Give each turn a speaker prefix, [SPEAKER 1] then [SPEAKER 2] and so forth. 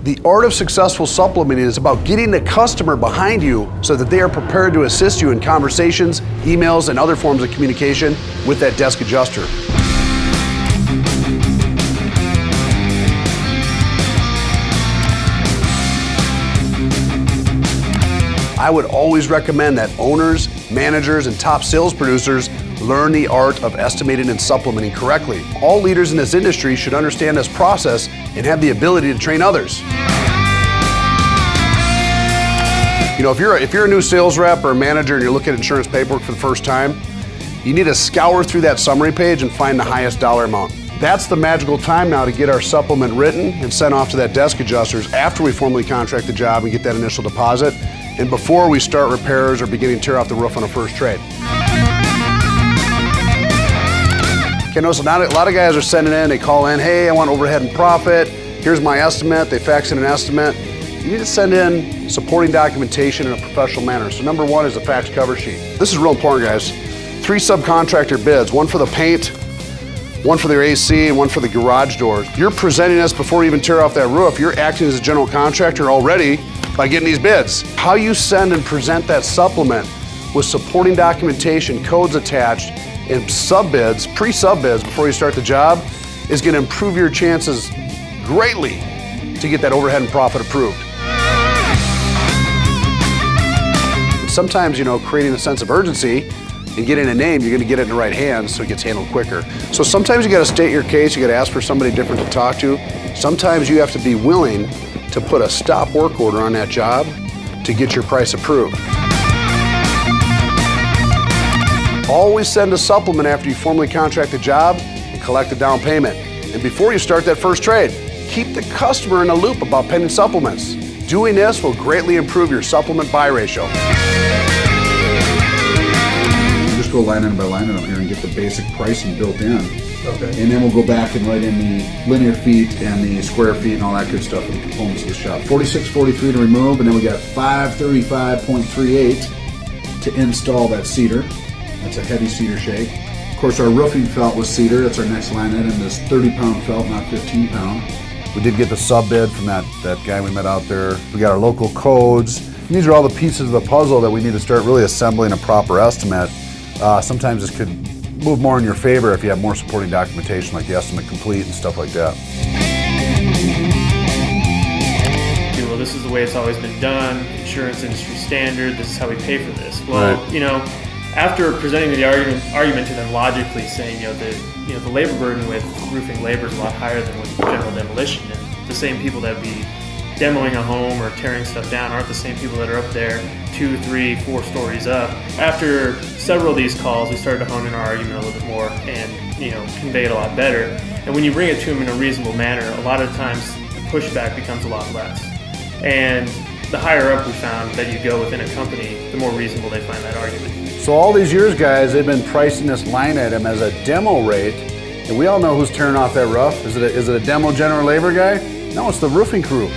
[SPEAKER 1] The art of successful supplementing is about getting the customer behind you so that they are prepared to assist you in conversations, emails, and other forms of communication with that desk adjuster. I would always recommend that owners, managers, and top sales producers learn the art of estimating and supplementing correctly. All leaders in this industry should understand this process and have the ability to train others. You know, if you're a new sales rep or a manager and you're looking at insurance paperwork for the first time, you need to scour through that summary page and find the highest dollar amount. That's the magical time now to get our supplement written and sent off to that desk adjusters after we formally contract the job and get that initial deposit, and before we start repairs or beginning to tear off the roof on a first trade. Okay, notice a lot of guys are sending in, they call in, hey, I want overhead and profit, here's my estimate, they fax in an estimate. You need to send in supporting documentation in a professional manner. So number one is a fax cover sheet. This is real important, guys. 3 subcontractor bids, one for the paint, one for their AC, and one for the garage doors. You're presenting us before you even tear off that roof. You're acting as a general contractor already by getting these bids. How you send and present that supplement with supporting documentation, codes attached, and sub-bids, pre-sub-bids before you start the job is gonna improve your chances greatly to get that overhead and profit approved. Sometimes, you know, creating a sense of urgency and getting a name, you're gonna get it in the right hands so it gets handled quicker. So sometimes you gotta state your case, you gotta ask for somebody different to talk to. Sometimes you have to be willing to put a stop work order on that job to get your price approved. Always send a supplement after you formally contract the job and collect the down payment. And before you start that first trade, keep the customer in the loop about pending supplements. Doing this will greatly improve your supplement buy ratio.
[SPEAKER 2] Just go line item by line item here and get the basic pricing built in.
[SPEAKER 1] Okay.
[SPEAKER 2] And then we'll go back and write in the linear feet and the square feet and all that good stuff for the components of the shop. 46.43 to remove, and then we got 535.38 to install that cedar. That's a heavy cedar shake. Of course, our roofing felt was cedar. That's our next line item. This 30-pound felt, not 15-pound.
[SPEAKER 1] We did get the sub bid from that guy we met out there. We got our local codes. These are all the pieces of the puzzle that we need to start really assembling a proper estimate. Sometimes this could move more in your favor if you have more supporting documentation like the estimate complete and stuff like that.
[SPEAKER 3] Well, this is the way it's always been done, insurance industry standard, this is how we pay for this. Well,
[SPEAKER 1] right.
[SPEAKER 3] You know, after presenting the argument to them logically, saying, the labor burden with roofing labor is a lot higher than with general demolition, and the same people that be demoing a home or tearing stuff down aren't the same people that are up there 2, 3, 4 stories up. After several of these calls, we started to hone in our argument a little bit more and convey it a lot better. And when you bring it to them in a reasonable manner, a lot of times the pushback becomes a lot less. And the higher up we found that you go within a company, the more reasonable they find that argument.
[SPEAKER 1] So all these years, guys, they've been pricing this line item as a demo rate, and we all know who's tearing off that roof. Is it a demo general labor guy? No, it's the roofing crew.